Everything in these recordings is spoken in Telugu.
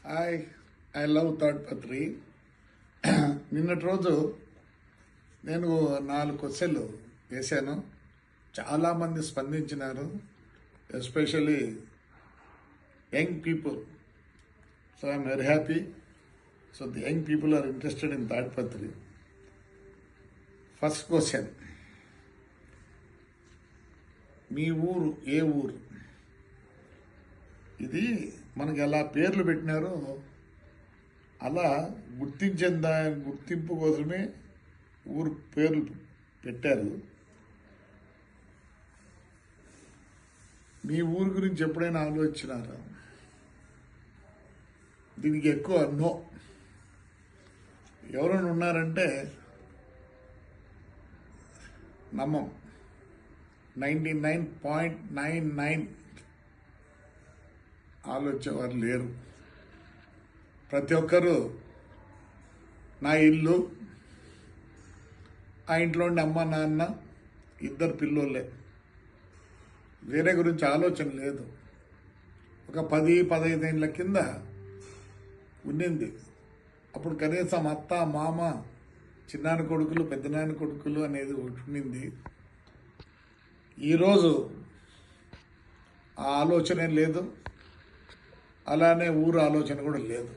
I love Tadpatri. నిన్నటి రోజు నేను 4 క్వశ్చన్లు వేశాను. చాలామంది స్పందించినారు, especially young people. So I'm very happy. So the young people are interested in Tadpatri. First question, మీ ఊరు ఏ ఊరు? ఇది మనకి ఎలా పేర్లు పెట్టినారో అలా గుర్తింపు కోసమే ఊరు పేర్లు పెట్టారు. మీ ఊరు గురించి ఎప్పుడైనా ఆలోచించినారా? దీనికి ఎక్కువ నో. ఎవరైనా ఉన్నారంటే నమ్మం. 99.99 ఆలోచించేవారు లేరు. ప్రతి ఒక్కరూ నా ఇల్లు, ఆ ఇంట్లో ఉండే అమ్మ నాన్న, 2 పిల్లోళ్ళే. వేరే గురించి ఆలోచన లేదు. ఒక 10-15 ఏళ్ళ కింద ఉన్నింది. అప్పుడు కనీసం అత్త మామ, చిన్నాన్న కొడుకులు, పెద్దనాన్న కొడుకులు అనేది ఒకటి ఉన్నింది. ఈరోజు ఆ ఆలోచన లేదు, అలానే ఊరు ఆలోచన కూడా లేదు.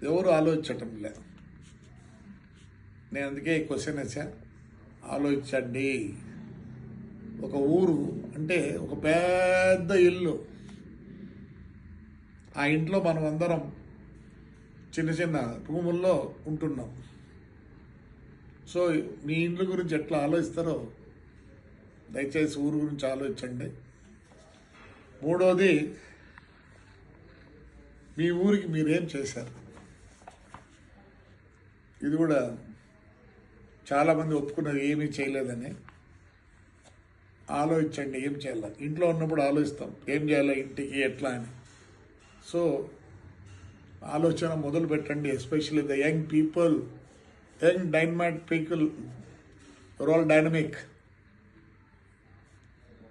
ఎవరు ఆలోచించటం లేదు. నేను అందుకే ఈ క్వశ్చన్ వేసా, ఆలోచించండి. ఒక ఊరు అంటే ఒక పెద్ద ఇల్లు. ఆ ఇంట్లో మనం అందరం చిన్న చిన్న రూముల్లో ఉంటున్నాం. సో మీ ఇండ్ల గురించి ఎట్లా ఆలోచిస్తారో దయచేసి ఊరు గురించి ఆలోచించండి. మూడోది, మీ ఊరికి మీరేం చేశారు? ఇది కూడా చాలామంది ఒప్పుకున్నది ఏమీ చేయలేదని. ఆలోచించండి, ఏం చేయాలి. ఇంట్లో ఉన్నప్పుడు ఆలోచిస్తాం ఏం చేయాలి ఇంటికి ఎట్లా అని. సో ఆలోచన మొదలు పెట్టండి. Especially the young people, young dynamic people, all dynamic.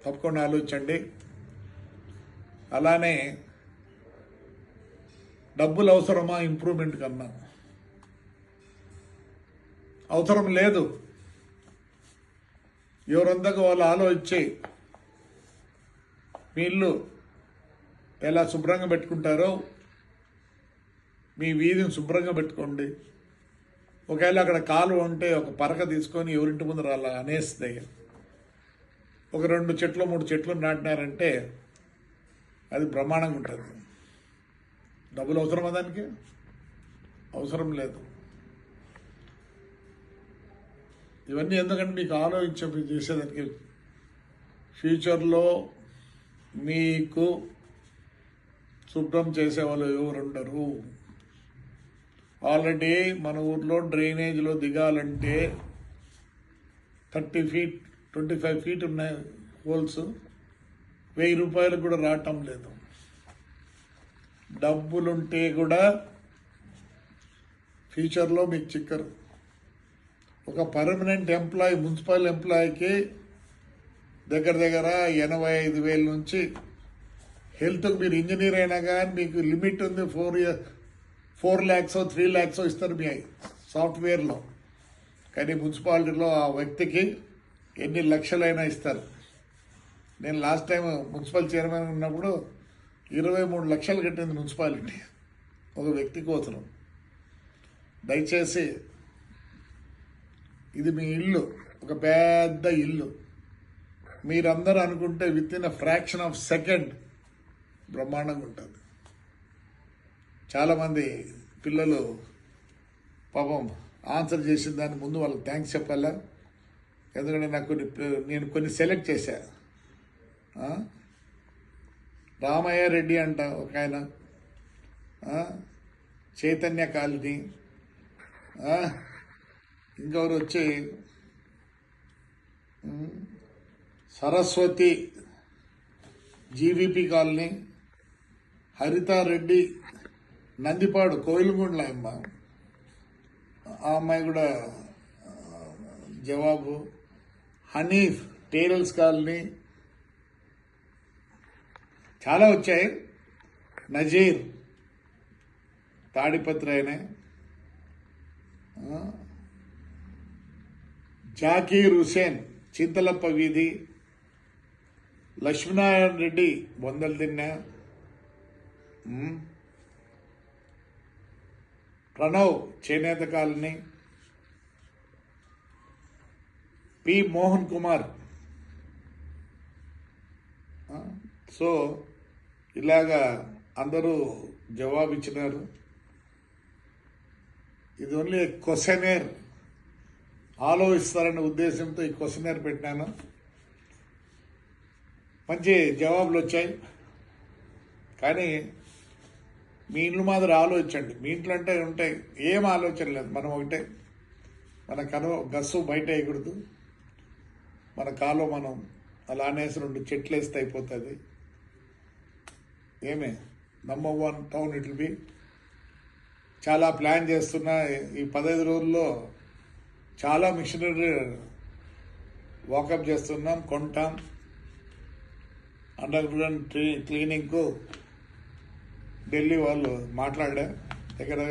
తప్పకుండా ఆలోచించండి. అలానే డబ్బులు అవసరమా ఇంప్రూవ్మెంట్ కన్నా? అవసరం లేదు. ఎవరంతకు వాళ్ళు ఆలోచించి మీ ఇల్లు ఎలా శుభ్రంగా పెట్టుకుంటారో మీ వీధిని శుభ్రంగా పెట్టుకోండి. ఒకవేళ అక్కడ కాలు ఉంటే ఒక పరక తీసుకొని ఎవరింటి ముందు అలా అనేస్తే, ఒక 2 చెట్లు 3 చెట్లు నాటినారంటే అది బ్రహ్మాండంగా ఉంటుంది. డబ్బులు అవసరమా దానికి? అవసరం లేదు. ఇవన్నీ ఎందుకంటే మీకు చేసేదానికి. ఫ్యూచర్లో మీకు శుభ్రం చేసేవాళ్ళు ఎవరు ఉండరు. ఆల్రెడీ మన ఊర్లో డ్రైనేజ్లో దిగాలంటే 30 feet 25 feet ఉన్నాయి హోల్స్. 1000 రూపాయలు కూడా రావటం లేదు. డబ్బులుంటే కూడా ఫ్యూచర్లో మీకు చిక్కరు. ఒక పర్మనెంట్ ఎంప్లాయీ, మున్సిపల్ ఎంప్లాయీకి దగ్గర 85,000 నుంచి, హెల్త్కి మీరు ఇంజనీర్ అయినా కానీ మీకు లిమిట్ ఉంది. 4 lakhs 3 lakhs ఇస్తారు మీ సాఫ్ట్వేర్లో. కానీ మున్సిపాలిటీలో ఆ వ్యక్తికి ఎన్ని లక్షలైనా ఇస్తారు. నేను లాస్ట్ టైం మున్సిపల్ చైర్మన్ ఉన్నప్పుడు 23 లక్షలు కట్టింది మున్సిపాలిటీ ఒక వ్యక్తి కోసం. దయచేసి ఇది మీ ఇల్లు, ఒక పెద్ద ఇల్లు. మీరందరూ అనుకుంటే విత్-ఇన్ ఫ్రాక్షన్ ఆఫ్ సెకండ్ బ్రహ్మాండంగా ఉంటుంది. చాలామంది పిల్లలు పాపం ఆన్సర్ చేసిన దాని ముందు వాళ్ళకి థ్యాంక్స్ చెప్పాలా. ఎందుకంటే నాకు నేను కొన్ని సెలెక్ట్ చేశా. రామయ్య రెడ్డి అంట ఒక ఆయన, చైతన్య కాలనీ, ఇంకెవరు వచ్చి సరస్వతి జీవీపీ కాలనీ, హరితారెడ్డి నందిపాడు కోయిలగుండ్ల అమ్మ, ఆ అమ్మాయి కూడా జవాబు. హనీఫ్ టేరల్స్ కాలనీ, చాలా వచ్చాయి. నజీర్ తాడిపత్రి ఆయనే, జాకీర్ హుసేన్ చింతలప్ప వీధి, లక్ష్మీనారాయణ రెడ్డి బొందలు తిన్నా, ప్రణవ్ చేనేత colony, P Mohan Kumar. So ఇలాగా అందరూ జవాబు ఇచ్చినారు. ఇది ఓన్లీ క్వశ్చనేర్, ఆలోచిస్తారనే ఉద్దేశంతో ఈ క్వశ్చనేర్ పెట్టినాను. మంచి జవాబులు వచ్చాయి. కానీ మీ ఇంట్లో మాదిరి ఆలోచించండి. మీ ఇంట్లో అంటే ఉంటాయి, ఏం ఆలోచన లేదు. మనం ఒకటే, మన గస్సు బయట వేయకూడదు, మన కాలో మనం అలా అనేసి 2 చెట్లు వేస్తే అయిపోతుంది. ఏమే number 1 town it will B. చాలా ప్లాన్ చేస్తున్నా. ఈ 15 రోజుల్లో చాలా మిషనరీ వాకప్ చేస్తున్నాం, కొంటాం. అండర్ గ్రౌండ్ క్లీనింగ్కు ఢిల్లీ వాళ్ళు మాట్లాడా, దగ్గర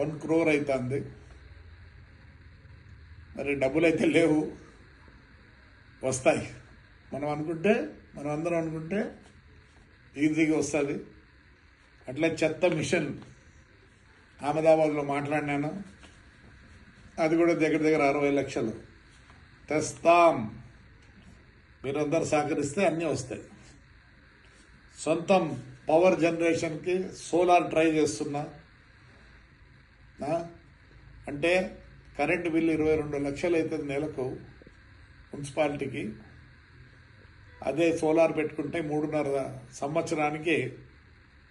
1 crore అవుతుంది. మరి డబ్బులు అయితే లేవు, వస్తాయి. మనం అందరం అనుకుంటే ఈజీగా వస్తుంది. అట్లా చెత్త మిషన్ అహ్మదాబాద్లో మాట్లాడినాను, అది కూడా దగ్గర 60 లక్షలు తెస్తాం. మీరందరూ సహకరిస్తే అన్నీ వస్తాయి. సొంతం పవర్ జనరేషన్కి సోలార్ ట్రై చేస్తున్నా. అంటే కరెంటు బిల్లు 22 లక్షలు అవుతుంది నెలకు మున్సిపాలిటీకి. అదే సోలార్ పెట్టుకుంటే 3.5 సంవత్సరానికి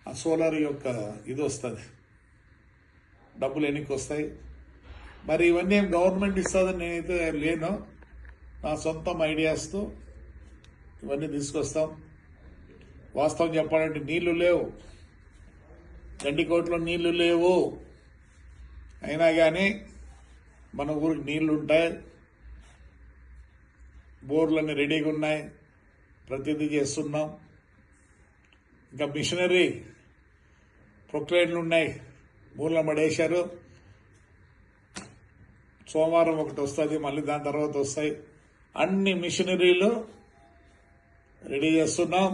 ఆ సోలార్ యొక్క ఇది వస్తుంది, డబ్బులు ఎన్నికి వస్తాయి. మరి ఇవన్నీ ఏం గవర్నమెంట్ ఇస్తుందని నేనైతే లేను. నా సొంతం ఐడియాస్తో ఇవన్నీ తీసుకొస్తాం. వాస్తవం చెప్పాలంటే నీళ్లు లేవు, గండికోటలో నీళ్లు లేవు. అయినా కానీ మన ఊరికి నీళ్లు ఉంటాయి, బోర్లన్నీ రెడీగా ఉన్నాయి, ప్రతిదీ చేస్తున్నాం. ఇంకా మిషనరీ ప్రొక్లైన్లు ఉన్నాయి, మూల పడేశారు. సోమవారం ఒకటి వస్తుంది, మళ్ళీ దాని తర్వాత వస్తాయి. అన్ని మిషనరీలు రెడీ చేస్తున్నాం.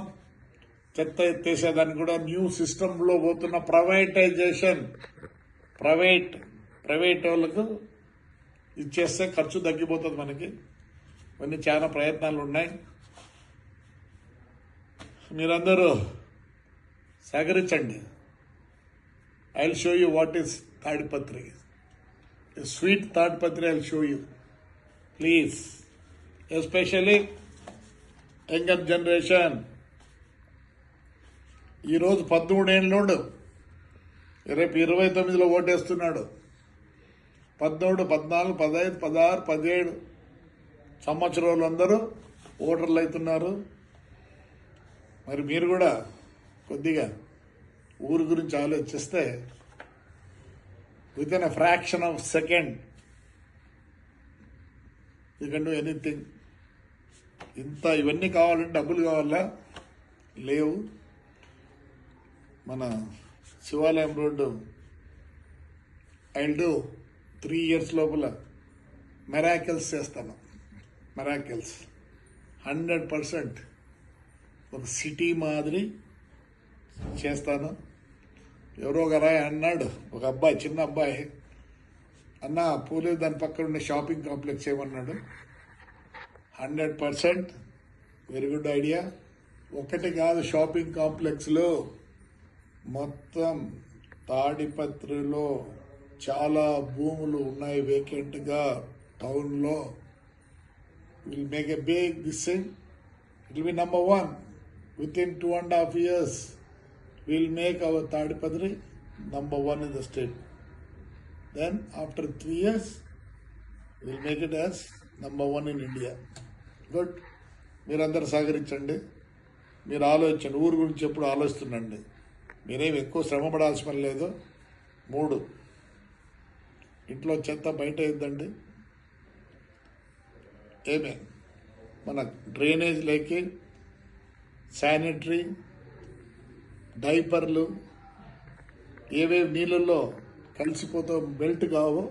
చెత్త ఎత్తేసేదానికి కూడా న్యూ సిస్టంలో పోతున్న ప్రైవేటైజేషన్. ప్రైవేట్ వాళ్ళకు ఇచ్చేస్తే ఖర్చు తగ్గిపోతుంది మనకి. ఇవన్నీ చాలా ప్రయత్నాలు ఉన్నాయి. మీరందరూ సహకరించండి. I will show you what is Tadipatri, sweet Tadipatri. I will show you, please, especially younger generation. ఈరోజు 13 ఏళ్ళోడు, రేపు 29లో ఓటేస్తున్నాడు. 13, 14, 15, 16, 17 సంవత్సరాలు అందరూ ఓటర్లు అవుతున్నారు. మరి మీరు కూడా కొద్దిగా ఊరి గురించి ఆలోచిస్తే with in a fraction of second you can do anything. ఇవన్నీ కావాలంటే డబ్బులు కావాలా? లేవు. మన శివాలయం road I will do 3 years లోపల మెరాకిల్స్ చేస్తాను. మెరాకిల్స్ 100% ఒక సిటీ మాదిరి చేస్తాను. ఎవరో ఒక అన్నాడు, ఒక అబ్బాయి, చిన్న అబ్బాయి, అన్న పూలే దాని పక్కన ఉండే షాపింగ్ కాంప్లెక్స్ ఏమన్నాడు. 100% వెరీ గుడ్ ఐడియా. ఒకటి కాదు, షాపింగ్ కాంప్లెక్స్లో మొత్తం తాడిపత్రిలో చాలా భూములు ఉన్నాయి వేకెంట్గా టౌన్లో. Will make a big this thing. It will be number 1 within 2.5 years. We'll make our Tadipadri number 1 in the state. Then after 3 years, we'll make it as number 1 in India. Good. మీరందరూ సహకరించండి. మీరు ఆలోచించండి, ఊరు గురించి ఎప్పుడు ఆలోచిస్తుండండి. మీరేం ఎక్కువ శ్రమ పడాల్సిన పని లేదు. 3, ఇంట్లో చెత్త బయట వేద్దండి. ఏమే మన డ్రైనేజ్ లేకి శానిటరీ డైపర్లు ఏవేవి నీళ్ళల్లో కలిసిపోతూ బెల్ట్ కావో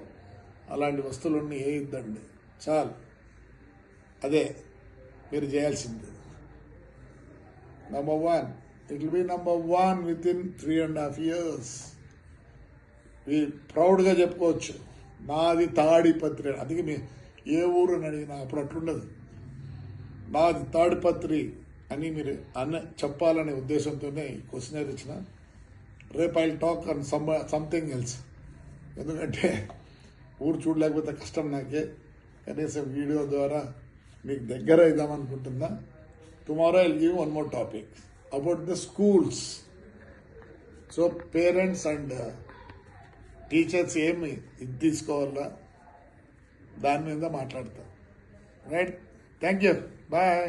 అలాంటి వస్తువులన్నీ వేయొద్దండి. చాలు, అదే మీరు చేయాల్సింది. Number 1, it will be number 1 with in 3.5 years. ప్రౌడ్గా చెప్పుకోవచ్చు, నాది తాడిపత్రి. అందుకే మీ ఏ ఊరు అని అడిగినా అప్పుడు అట్లుండదు. నాది తాడిపత్రి అని మీరు చెప్పాలనే ఉద్దేశంతోనే ఈ క్వశ్చనర్ ఇచ్చిన. రేపు I talk on something else. ఎందుకంటే ఊరు చూడలేకపోతే కష్టం నాకే. కనీసం వీడియో ద్వారా మీకు దగ్గర అవుదామనుకుంటున్నా. Tomorrow I give one more topic about the schools. So parents and teachers ఏమి ఇది తీసుకోవాలా దాని మీద మాట్లాడతాం. Right, thank you, bye.